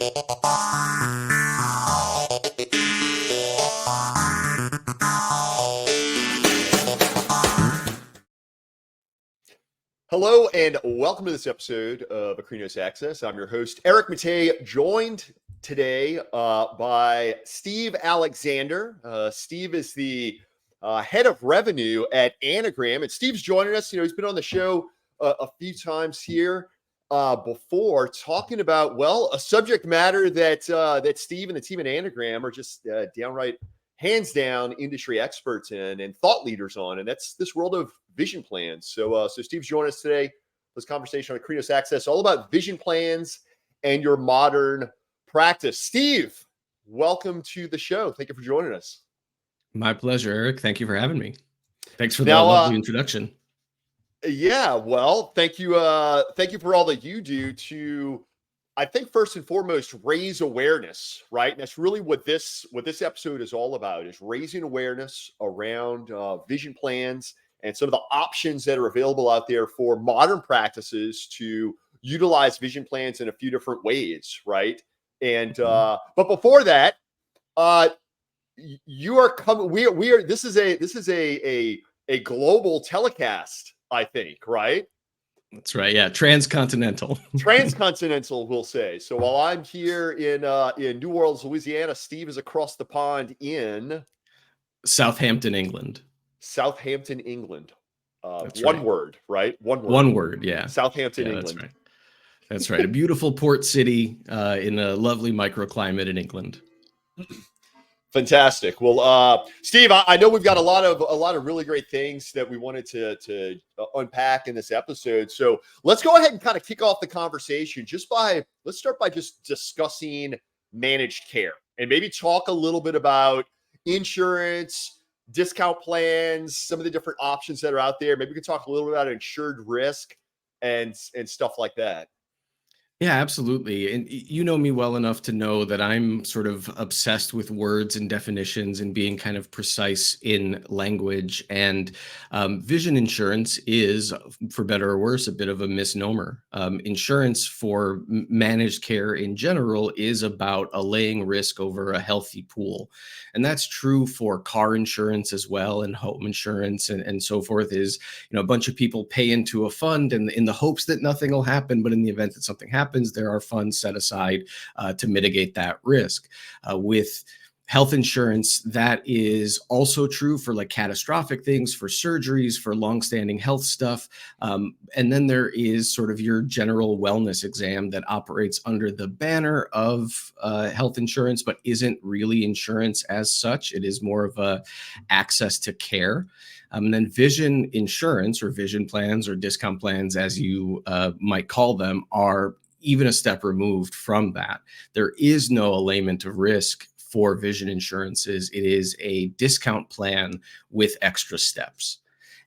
Hello and welcome to this episode of Akrinos Access. I'm your host, Eric Matei, joined today by Steve Alexander. Steve is the head of revenue at Anagram, and Steve's joining us. He's been on the show a few times here before, talking about, well, a subject matter that Steve and the team at Anagram are just downright hands down industry experts in and thought leaders on, and that's this world of vision plans. So Steve's joining us today. This conversation on Akrinos Access, all about vision plans and your modern practice. Steve, welcome to the show. Thank you for joining us. My pleasure, Eric. Thank you for having me. Thanks for the lovely introduction. Yeah, well, thank you. Thank you for all that you do to, I think, first and foremost, raise awareness, right? And that's really what this episode is all about, is raising awareness around vision plans and some of the options that are available out there for modern practices to utilize vision plans in a few different ways, right? And but before that, you are coming. We are. This is a global telecast, I think, right? That's right. Yeah, transcontinental. Transcontinental, we'll say. So while I'm here in New Orleans, Louisiana, Steve is across the pond in Southampton, England. Southampton, England. That's one right. word, right? One word. One word, yeah. Southampton, England. That's right. That's right. A beautiful port city in a lovely microclimate in England. Fantastic. Well, Steve, I know we've got a lot of really great things that we wanted to unpack in this episode. So let's go ahead and kind of kick off the conversation. Let's start by just discussing managed care and maybe talk a little bit about insurance, discount plans, some of the different options that are out there. Maybe we can talk a little bit about insured risk and stuff like that. Yeah, absolutely. And you know me well enough to know that I'm sort of obsessed with words and definitions and being kind of precise in language. And vision insurance is, for better or worse, a bit of a misnomer. Insurance for managed care in general is about allaying risk over a healthy pool. And that's true for car insurance as well, and home insurance and so forth. Is, a bunch of people pay into a fund and in the hopes that nothing will happen, but in the event that something happens, there are funds set aside to mitigate that risk. With health insurance, that is also true for like catastrophic things, for surgeries, for longstanding health stuff. And then there is sort of your general wellness exam that operates under the banner of health insurance, but isn't really insurance as such. It is more of a access to care. And then vision insurance, or vision plans, or discount plans, as you might call them, are even a step removed from that. There is no allayment of risk for vision insurances. It is a discount plan with extra steps.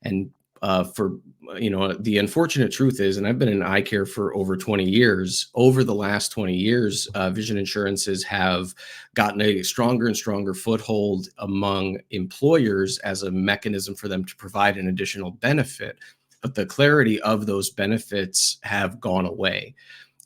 And the unfortunate truth is, and I've been in eye care for over 20 years, over the last 20 years, vision insurances have gotten a stronger and stronger foothold among employers as a mechanism for them to provide an additional benefit. But the clarity of those benefits have gone away.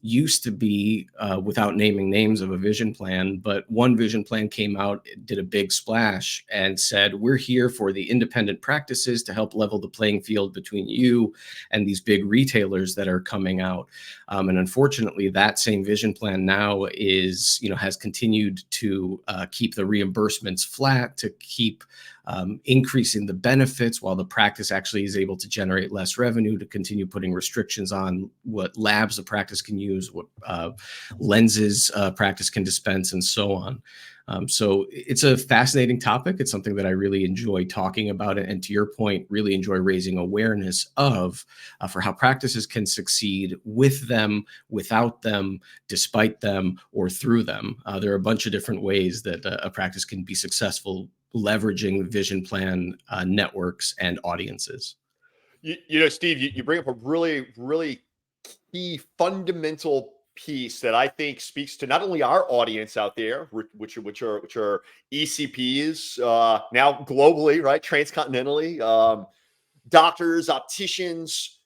Used to be, without naming names of a vision plan, but one vision plan came out, did a big splash and said, we're here for the independent practices to help level the playing field between you and these big retailers that are coming out. And unfortunately, that same vision plan now has continued to keep the reimbursements flat, to keep increasing the benefits while the practice actually is able to generate less revenue, to continue putting restrictions on what labs the practice can use, what lenses practice can dispense, and so on. So it's a fascinating topic. It's something that I really enjoy talking about, and to your point, really enjoy raising awareness of for how practices can succeed with them, without them, despite them, or through them. There are a bunch of different ways that a practice can be successful leveraging vision plan networks and audiences. Steve, you bring up a really, really key fundamental piece that I think speaks to not only our audience out there, which are ECPs now globally, right, transcontinentally, doctors, opticians,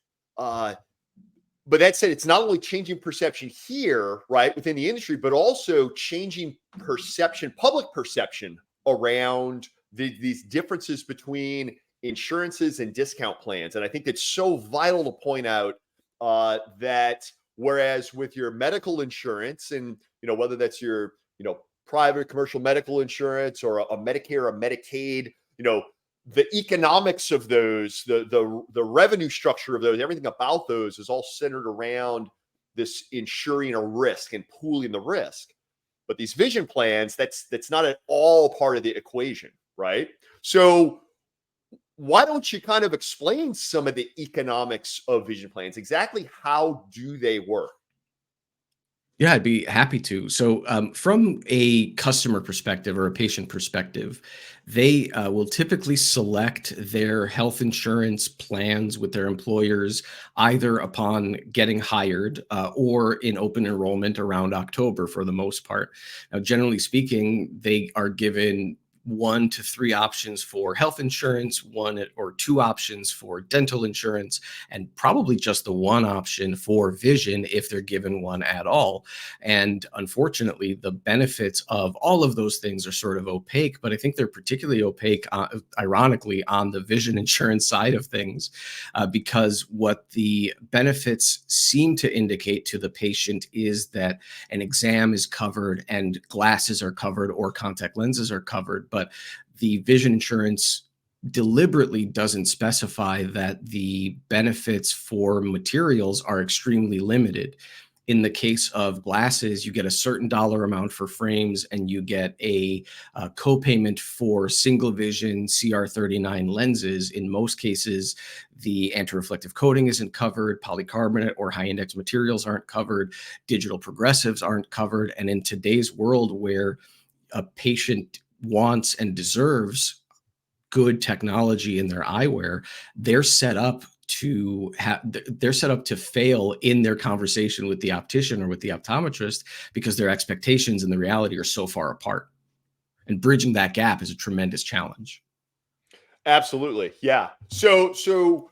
but that said, it's not only changing perception here, right, within the industry, but also changing perception, public perception around these differences between insurances and discount plans. And I think it's so vital to point out that whereas with your medical insurance, and whether that's your private commercial medical insurance or a Medicare or Medicaid, the economics of those, the revenue structure of those, everything about those is all centered around this insuring a risk and pooling the risk. But these vision plans, that's not at all part of the equation, right? So why don't you kind of explain some of the economics of vision plans? Exactly how do they work? Yeah, I'd be happy to. So, from a customer perspective or a patient perspective, they will typically select their health insurance plans with their employers either upon getting hired or in open enrollment around October for the most part. Now, generally speaking, they are given 1 to 3 options for health insurance, 1 or 2 options for dental insurance, and probably just the 1 option for vision if they're given one at all. And unfortunately, the benefits of all of those things are sort of opaque, but I think they're particularly opaque, ironically, on the vision insurance side of things, because what the benefits seem to indicate to the patient is that an exam is covered and glasses are covered or contact lenses are covered. But the vision insurance deliberately doesn't specify that the benefits for materials are extremely limited. In the case of glasses, you get a certain dollar amount for frames, and you get a copayment for single vision CR39 lenses. In most cases, the anti-reflective coating isn't covered, polycarbonate or high index materials aren't covered, digital progressives aren't covered. And in today's world where a patient wants and deserves good technology in their eyewear, they're set up to fail in their conversation with the optician or with the optometrist because their expectations and the reality are so far apart. And bridging that gap is a tremendous challenge. Absolutely. Yeah. So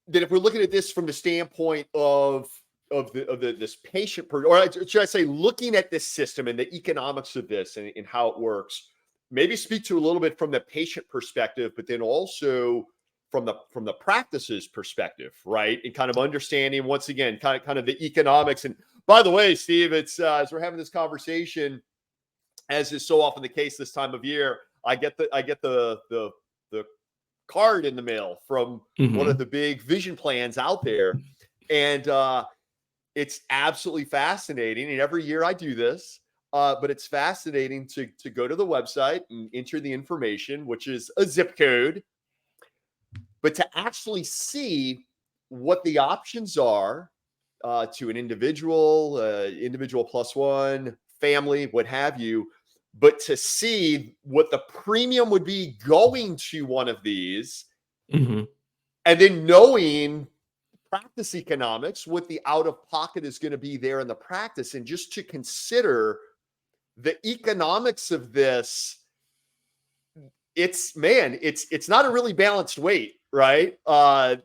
then if we're looking at this from the standpoint of this patient, or should I say, looking at this system and the economics of this and how it works, maybe speak to a little bit from the patient perspective, but then also from the practices perspective, right? And kind of understanding, once again, kind of the economics. And by the way, Steve, it's as we're having this conversation, as is so often the case this time of year, I get the card in the mail from one of the big vision plans out there, and it's absolutely fascinating. And every year I do this. But it's fascinating to go to the website and enter the information, which is a zip code, but to actually see what the options are to an individual, individual plus one, family, what have you, but to see what the premium would be going to one of these, and then knowing practice economics, what the out of pocket is going to be there in the practice, and just to consider the economics of this. It's not a really balanced weight, right? Not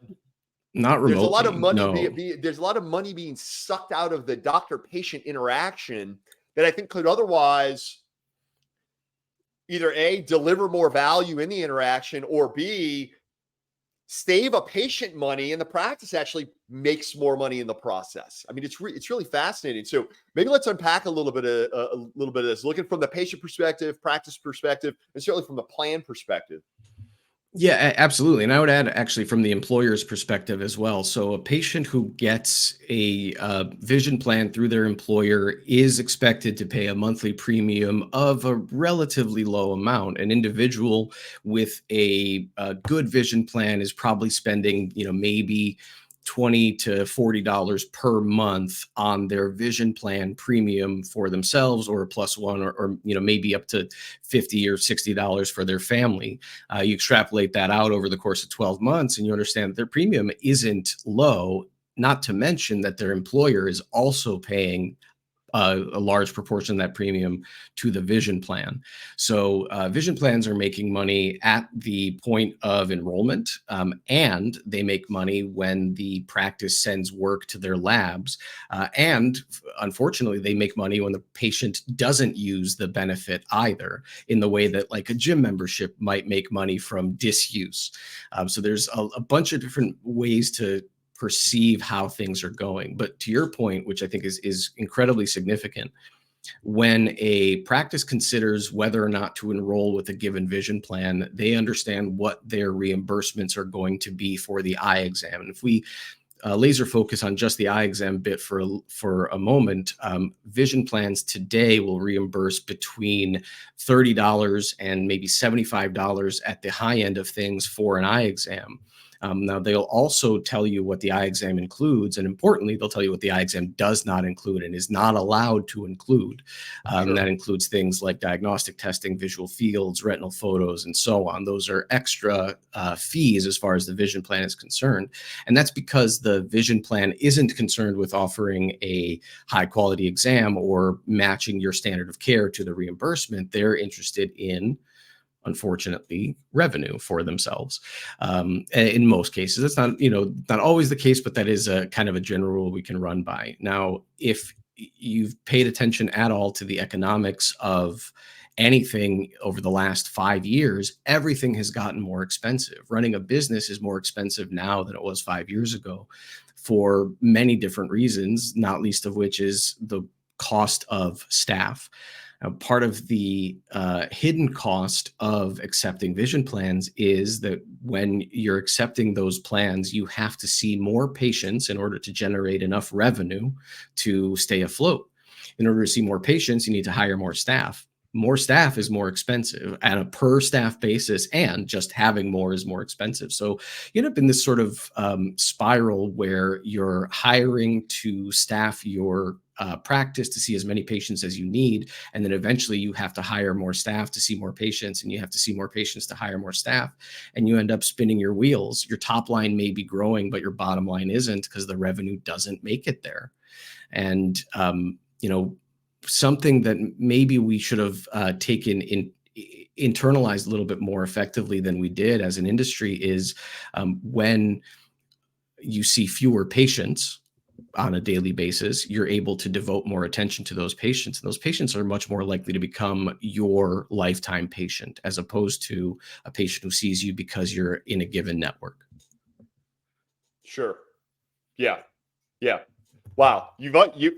remotely. There's a lot of money. No. There's a lot of money being sucked out of the doctor-patient interaction that I think could otherwise either A, deliver more value in the interaction, or B, save a patient money, and the practice actually makes more money in the process. I mean, it's really fascinating. So maybe let's unpack a little bit of this, looking from the patient perspective, practice perspective, and certainly from the plan perspective. Yeah, absolutely. And I would add actually from the employer's perspective as well. So a patient who gets a vision plan through their employer is expected to pay a monthly premium of a relatively low amount. An individual with a good vision plan is probably spending, maybe $20 to $40 per month on their vision plan premium for themselves, or a plus one, or maybe up to $50 or $60 for their family. You extrapolate that out over the course of 12 months and you understand that their premium isn't low, not to mention that their employer is also paying a large proportion of that premium to the vision plan. So vision plans are making money at the point of enrollment, and they make money when the practice sends work to their labs. And unfortunately, they make money when the patient doesn't use the benefit either, in the way that like a gym membership might make money from disuse. So there's a bunch of different ways to perceive how things are going. But to your point, which I think is incredibly significant, when a practice considers whether or not to enroll with a given vision plan, they understand what their reimbursements are going to be for the eye exam. And if we laser focus on just the eye exam bit for a moment, vision plans today will reimburse between $30 and maybe $75 at the high end of things for an eye exam. Now, they'll also tell you what the eye exam includes, and importantly, they'll tell you what the eye exam does not include and is not allowed to include. Sure. That includes things like diagnostic testing, visual fields, retinal photos, and so on. Those are extra fees as far as the vision plan is concerned. And that's because the vision plan isn't concerned with offering a high quality exam or matching your standard of care to the reimbursement. They're interested in, unfortunately, revenue for themselves. In most cases, that's not, not always the case, but that is a kind of a general rule we can run by. Now, if you've paid attention at all to the economics of anything over the last 5 years, everything has gotten more expensive. Running a business is more expensive now than it was 5 years ago for many different reasons, not least of which is the cost of staff. Part of the hidden cost of accepting vision plans is that when you're accepting those plans, you have to see more patients in order to generate enough revenue to stay afloat. In order to see more patients, you need to hire more staff. More staff is more expensive at a per staff basis, and just having more is more expensive. So you end up in this sort of spiral where you're hiring to staff your practice to see as many patients as you need. And then eventually you have to hire more staff to see more patients, and you have to see more patients to hire more staff. And you end up spinning your wheels. Your top line may be growing, but your bottom line isn't, because the revenue doesn't make it there. And, something that maybe we should have internalized a little bit more effectively than we did as an industry is when you see fewer patients on a daily basis, you're able to devote more attention to those patients. And those patients are much more likely to become your lifetime patient, as opposed to a patient who sees you because you're in a given network. Sure. Yeah. Yeah. Wow. You've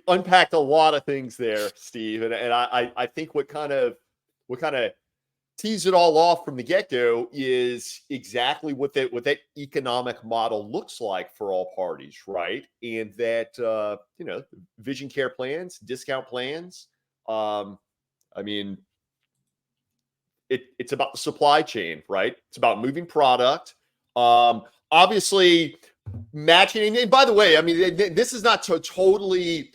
unpacked a lot of things there, Steve. And I think what kind of tease it all off from the get-go is exactly what that economic model looks like for all parties, right? And that vision care plans, discount plans. I mean, it's about the supply chain, right? It's about moving product. Obviously matching. And by the way, I mean, this is not to totally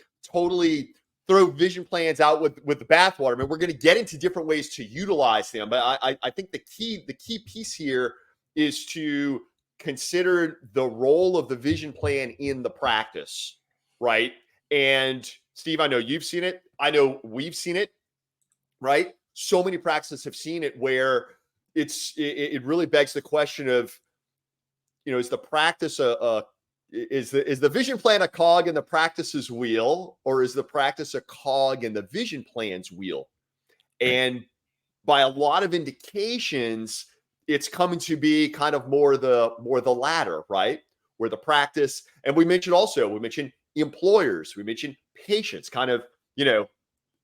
throw vision plans out with the bathwater. I mean, we're going to get into different ways to utilize them, but I think the key piece here is to consider the role of the vision plan in the practice, right? And Steve, I know you've seen it. I know we've seen it, right? So many practices have seen it where it really begs the question of, is the practice is the vision plan a cog in the practice's wheel, or is the practice a cog in the vision plan's wheel? And by a lot of indications, it's coming to be kind of more the latter, right? Where the practice, and we mentioned employers, we mentioned patients, kind of,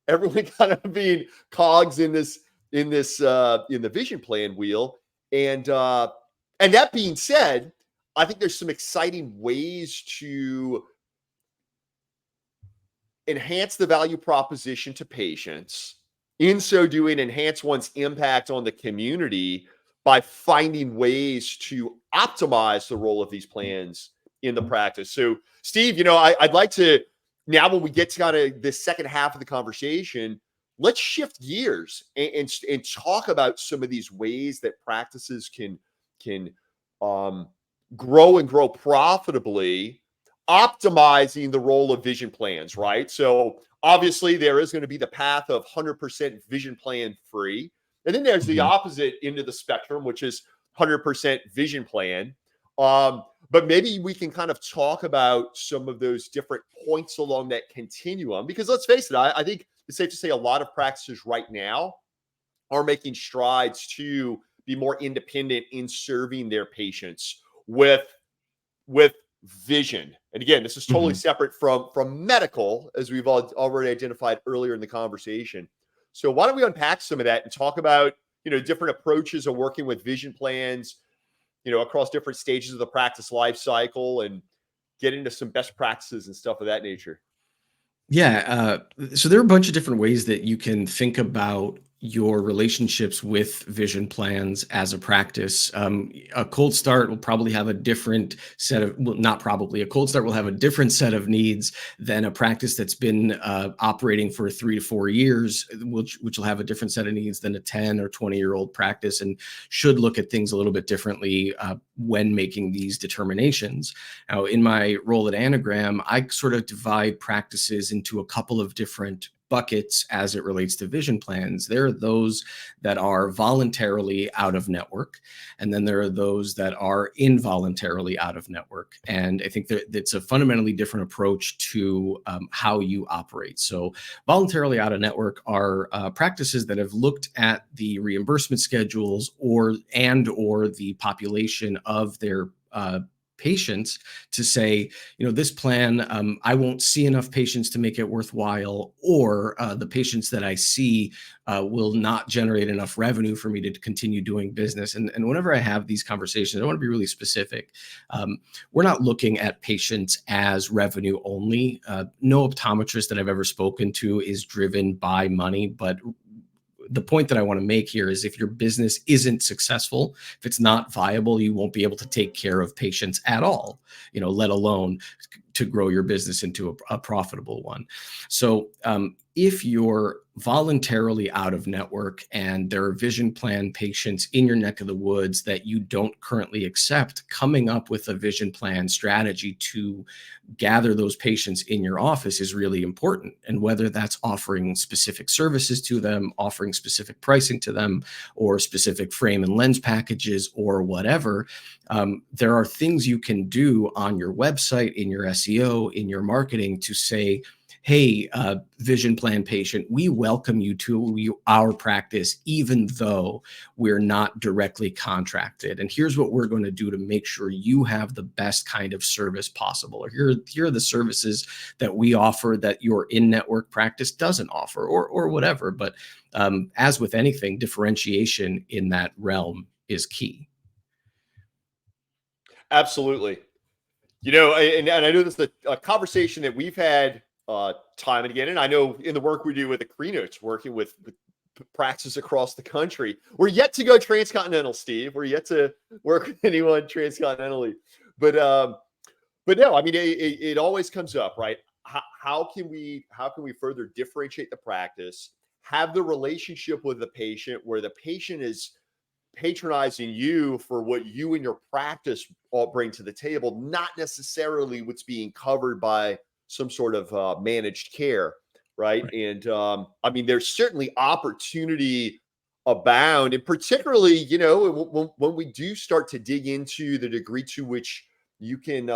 everyone kind of being cogs in the vision plan wheel. And that being said, I think there's some exciting ways to enhance the value proposition to patients. In so doing, enhance one's impact on the community by finding ways to optimize the role of these plans in the practice. So, Steve, I'd like to, now when we get to kind of the second half of the conversation, let's shift gears and talk about some of these ways that practices can grow and grow profitably optimizing the role of vision plans, right? So obviously there is going to be the path of 100% vision plan free. And then there's the Mhm. opposite end of the spectrum, which is 100% vision plan. But maybe we can kind of talk about some of those different points along that continuum, because let's face it, I think it's safe to say a lot of practices right now are making strides to be more independent in serving their patients with vision. And again, this is totally Mhm. separate from medical, as we've already identified earlier in the conversation. So why don't we unpack some of that and talk about, different approaches of working with vision plans, across different stages of the practice life cycle, and get into some best practices and stuff of that nature. Yeah, so there are a bunch of different ways that you can think about your relationships with vision plans as a practice. A cold start will probably have a different set of, well, not probably, a cold start will have a different set of needs than a practice that's been operating for 3 to 4 years, which will have a different set of needs than a 10 or 20-year-old practice, and should look at things a little bit differently when making these determinations. Now, in my role at Anagram, I sort of divide practices into a couple of different buckets as it relates to vision plans. There are those that are voluntarily out of network, and then there are those that are involuntarily out of network. And I think that it's a fundamentally different approach to how you operate. So, voluntarily out of network are practices that have looked at the reimbursement schedules or the population of their patients to say, this plan, I won't see enough patients to make it worthwhile, or the patients that I see will not generate enough revenue for me to continue doing business. And whenever I have these conversations, I want to be really specific. We're not looking at patients as revenue only. No optometrist that I've ever spoken to is driven by money, but the point that I want to make here is if your business isn't successful, if it's not viable, you won't be able to take care of patients at all, let alone to grow your business into a profitable one. So if you're voluntarily out of network and there are vision plan patients in your neck of the woods that you don't currently accept, coming up with a vision plan strategy to gather those patients in your office is really important. And whether that's offering specific services to them, offering specific pricing to them, or specific frame and lens packages or whatever, there are things you can do on your website, in your SEO, in your marketing to say, hey, vision plan patient, we welcome you to our practice, even though we're not directly contracted. And here's what we're going to do to make sure you have the best kind of service possible. Or here are the services that we offer that your in-network practice doesn't offer, or whatever. But as with anything, differentiation in that realm is key. Absolutely. And I know this is a conversation that we've had time and again, and I know in the work we do with Akrinos, working with practices across the country, we're yet to go transcontinental, Steve. We're yet to work with anyone transcontinentally, but no, I mean it always comes up, right? How can we further differentiate the practice, have the relationship with the patient where the patient is patronizing you for what you and your practice all bring to the table, not necessarily what's being covered by some sort of managed care, right? Right. And I mean, there's certainly opportunity abound, and particularly, when we do start to dig into the degree to which you can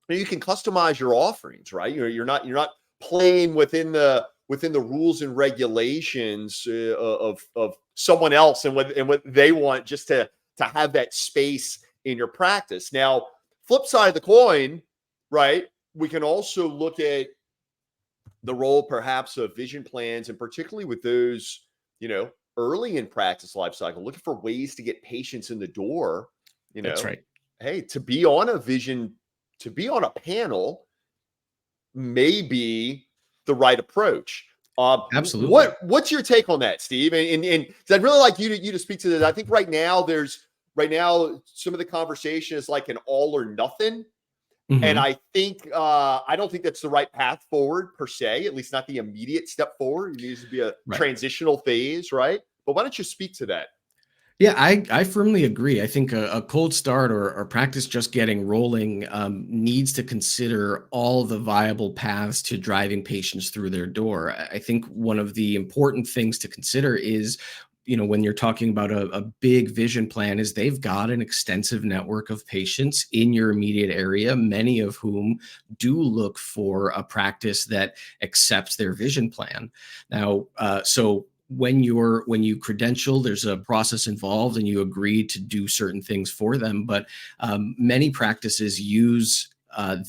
you can customize your offerings, right? You're not playing within the rules and regulations of someone else and what they want, just to have that space in your practice. Now, flip side of the coin, right? We can also look at the role perhaps of vision plans, and particularly with those, early in practice life cycle, looking for ways to get patients in the door, you That's know, right. hey, to be on a panel may be the right approach. Absolutely. What's your take on that, Steve? And 'cause I'd really like you to speak to that. I think right now some of the conversation is like an all or nothing, and Mhm. I don't think that's the right path forward per se. At least not the immediate step forward. It needs to be a Right. transitional phase, right? But why don't you speak to that? Yeah, I firmly agree. I think a cold start or practice just getting rolling needs to consider all the viable paths to driving patients through their door. I think one of the important things to consider is, when you're talking about a big vision plan, is they've got an extensive network of patients in your immediate area, many of whom do look for a practice that accepts their vision plan. Now, so when you credential, there's a process involved and you agree to do certain things for them. But many practices use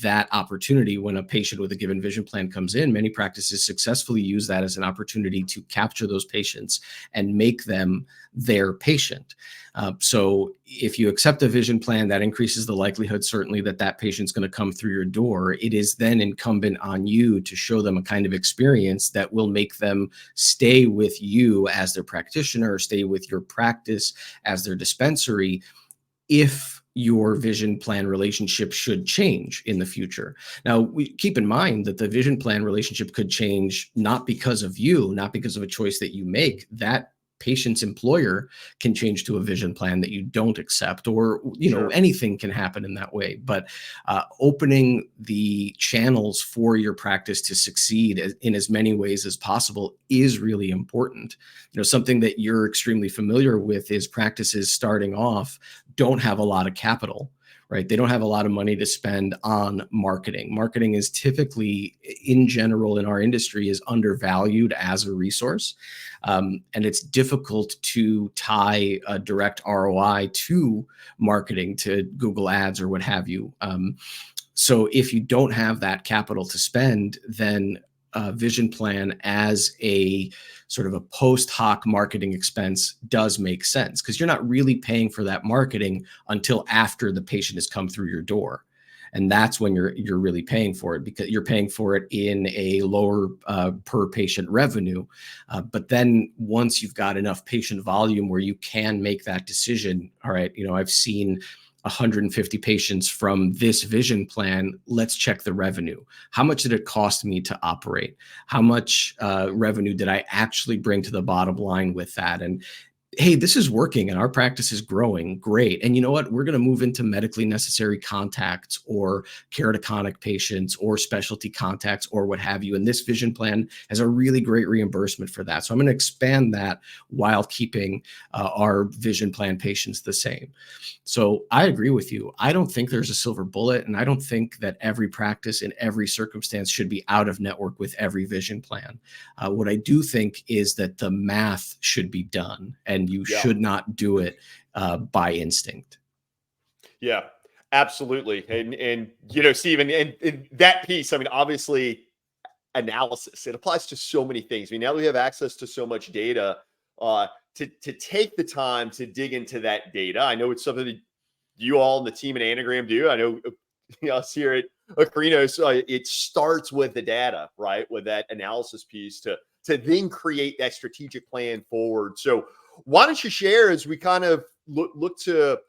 that opportunity when a patient with a given vision plan comes in. Many practices successfully use that as an opportunity to capture those patients and make them their patient. So if you accept a vision plan, that increases the likelihood, certainly, that that patient's going to come through your door. It is then incumbent on you to show them a kind of experience that will make them stay with you as their practitioner, or stay with your practice as their dispensary, if your vision plan relationship should change in the future. Now, we keep in mind that the vision plan relationship could change not because of you, not because of a choice that you make. That patient's employer can change to a vision plan that you don't accept, or Sure. anything can happen in that way. But opening the channels for your practice to succeed in as many ways as possible is really important. Something that you're extremely familiar with is practices starting off don't have a lot of capital, right? They don't have a lot of money to spend on marketing. Marketing is typically, in general, in our industry, is undervalued as a resource. And it's difficult to tie a direct ROI to marketing, to Google Ads or what have you. So if you don't have that capital to spend, then vision plan as a sort of a post hoc marketing expense does make sense, because you're not really paying for that marketing until after the patient has come through your door. And that's when you're really paying for it, because you're paying for it in a lower per patient revenue. But then once you've got enough patient volume where you can make that decision, all right, I've seen 150 patients from this vision plan. Let's check the revenue. How much did it cost me to operate? How much revenue did I actually bring to the bottom line with that? And hey, this is working and our practice is growing. Great. And you know what? We're going to move into medically necessary contacts, or keratoconic patients, or specialty contacts, or what have you. And this vision plan has a really great reimbursement for that. So I'm going to expand that while keeping our vision plan patients the same. So I agree with you. I don't think there's a silver bullet, and I don't think that every practice in every circumstance should be out of network with every vision plan. What I do think is that the math should be done, and you Yeah. should not do it by instinct. Yeah, absolutely. And Stephen, and that piece, I mean, obviously analysis, it applies to so many things. I mean, now that we have access to so much data, to take the time to dig into that data. I know it's something that you all and the team at Anagram do. I know us here at Akrinos, it starts with the data, right? With that analysis piece to then create that strategic plan forward. So why don't you share, as we kind of look to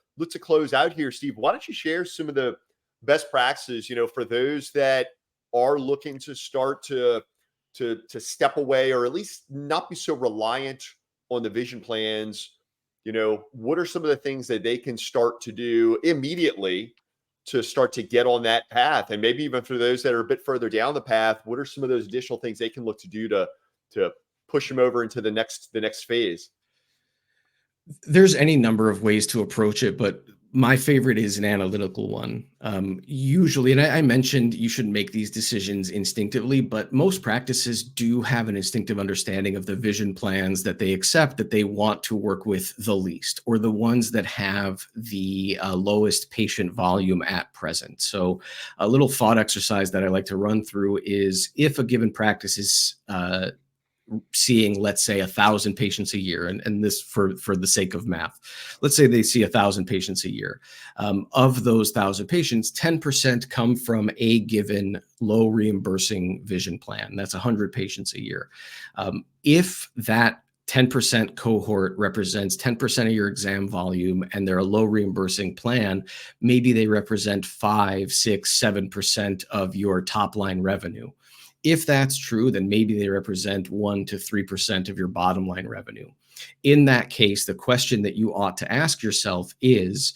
close out here, Steve? Why don't you share some of the best practices, for those that are looking to start to step away, or at least not be so reliant on the vision plans? What are some of the things that they can start to do immediately to start to get on that path? And maybe even for those that are a bit further down the path, what are some of those additional things they can look to do to push them over into the next phase? There's any number of ways to approach it, but my favorite is an analytical one. Usually, and I mentioned you shouldn't make these decisions instinctively, but most practices do have an instinctive understanding of the vision plans that they accept, that they want to work with the least, or the ones that have the lowest patient volume at present. So a little thought exercise that I like to run through is, if a given practice is seeing, let's say, 1,000 patients a year, and this for the sake of math, let's say they see 1,000 patients a year. Of those 1,000 patients, 10% come from a given low reimbursing vision plan. That's 100 patients a year. If that 10% cohort represents 10% of your exam volume and they're a low reimbursing plan, maybe they represent 5, 6, 7% of your top line revenue. If that's true, then maybe they represent 1 to 3% of your bottom line revenue. In that case, the question that you ought to ask yourself is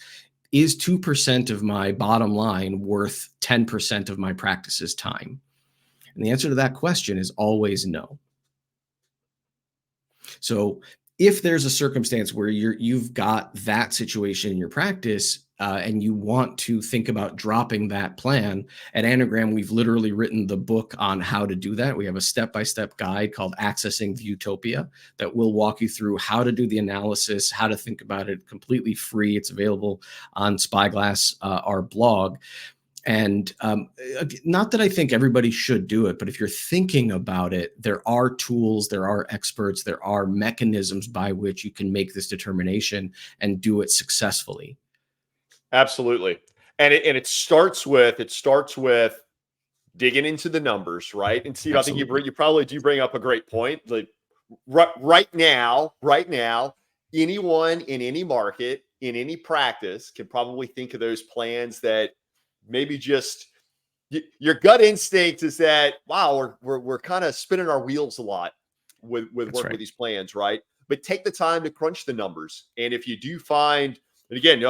2% of my bottom line worth 10% of my practice's time? And the answer to that question is always no. So if there's a circumstance where you've got that situation in your practice, and you want to think about dropping that plan, at Anagram, we've literally written the book on how to do that. We have a step-by-step guide called Accessing the Utopia that will walk you through how to do the analysis, how to think about it, completely free. It's available on Spyglass, our blog. And not that I think everybody should do it, but if you're thinking about it, there are tools, there are experts, there are mechanisms by which you can make this determination and do it successfully. Absolutely. And it starts with digging into the numbers, right? And Steve, Absolutely. I think you probably do bring up a great point. Like right now, anyone in any market, in any practice can probably think of those plans that maybe just your gut instinct is that, wow, we're kind of spinning our wheels a lot with working with these plans, right? But take the time to crunch the numbers. And if you do find, and again,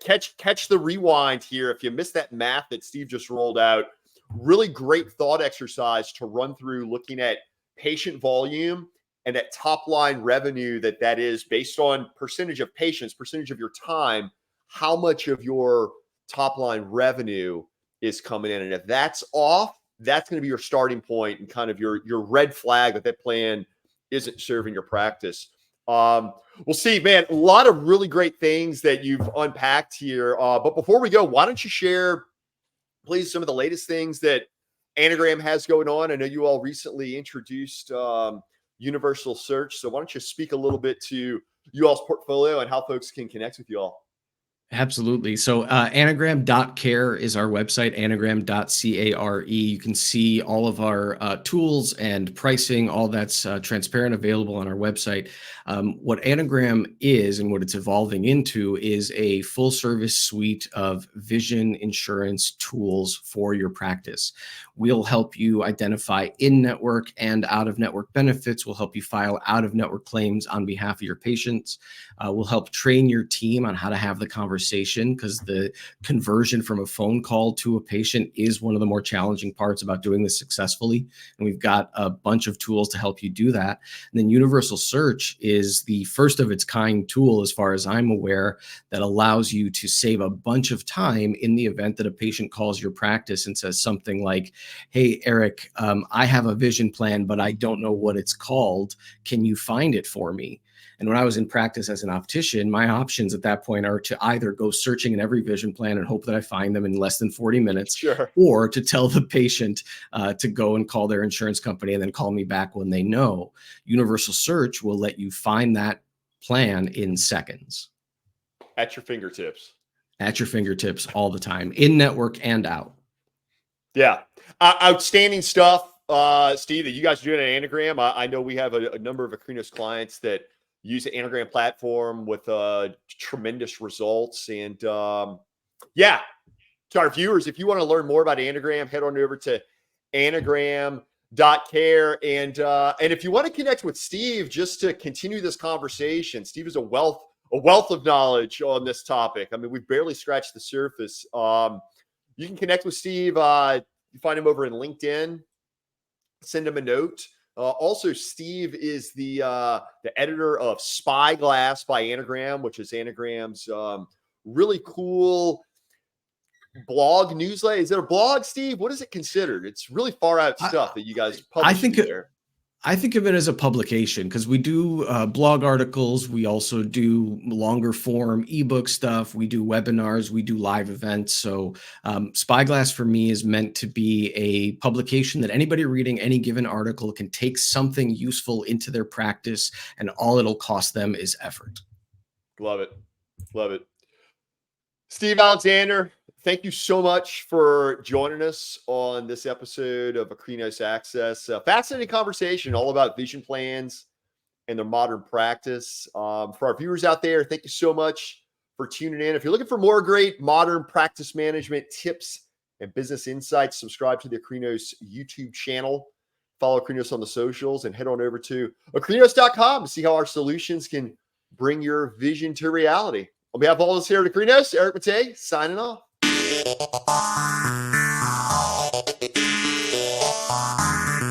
catch the rewind here. If you missed that math that Steve just rolled out, really great thought exercise to run through, looking at patient volume and that top line revenue that is based on percentage of patients, percentage of your time, how much of your top line revenue is coming in. And if that's off, that's going to be your starting point and kind of your red flag that plan isn't serving your practice. We'll see, man, a lot of really great things that you've unpacked here. But before we go, why don't you share, please, some of the latest things that Anagram has going on? I know you all recently introduced Universal Search. So why don't you speak a little bit to you all's portfolio and how folks can connect with you all? Absolutely. So anagram.care is our website, anagram.care. You can see all of our tools and pricing, all that's transparent, available on our website. What Anagram is and what it's evolving into is a full service suite of vision insurance tools for your practice. We'll help you identify in-network and out-of-network benefits. We'll help you file out-of-network claims on behalf of your patients. We'll help train your team on how to have the conversation, because the conversion from a phone call to a patient is one of the more challenging parts about doing this successfully. And we've got a bunch of tools to help you do that. And then Universal Search is the first of its kind tool, as far as I'm aware, that allows you to save a bunch of time in the event that a patient calls your practice and says something like, "Hey, Eric, I have a vision plan, but I don't know what it's called. Can you find it for me?" And when I was in practice as an optician, my options at that point are to either go searching in every vision plan and hope that I find them in less than 40 minutes, Sure, or to tell the patient to go and call their insurance company and then call me back when they know. Universal Search will let you find that plan in seconds. at your fingertips. At your fingertips all the time, in network and out. Yeah. Outstanding stuff, Steve, that you guys are doing at Anagram. I know we have a number of Akrinos clients that use the Anagram platform with tremendous results. And yeah, to our viewers, if you want to learn more about Anagram, head on over to anagram.care. And if you want to connect with Steve just to continue this conversation, Steve is a wealth of knowledge on this topic. I mean, we've barely scratched the surface. You can connect with Steve. You find him over in LinkedIn. Send him a note. Also, Steve is the editor of Spyglass by Anagram, which is Anagram's really cool blog newsletter. Is it a blog, Steve? What is it considered? It's really far out stuff that you guys publish there. I think of it as a publication, because we do blog articles. We also do longer form ebook stuff. We do webinars. We do live events. So Spyglass for me is meant to be a publication that anybody reading any given article can take something useful into their practice, and all it'll cost them is effort. Love it. Love it. Steve Alexander, thank you so much for joining us on this episode of Akrinos Access. Fascinating conversation all about vision plans and their modern practice. For our viewers out there, thank you so much for tuning in. If you're looking for more great modern practice management tips and business insights, subscribe to the Akrinos YouTube channel, follow Akrinos on the socials, and head on over to akrinos.com to see how our solutions can bring your vision to reality. On behalf of all of us here at Akrinos, Eric Matei signing off.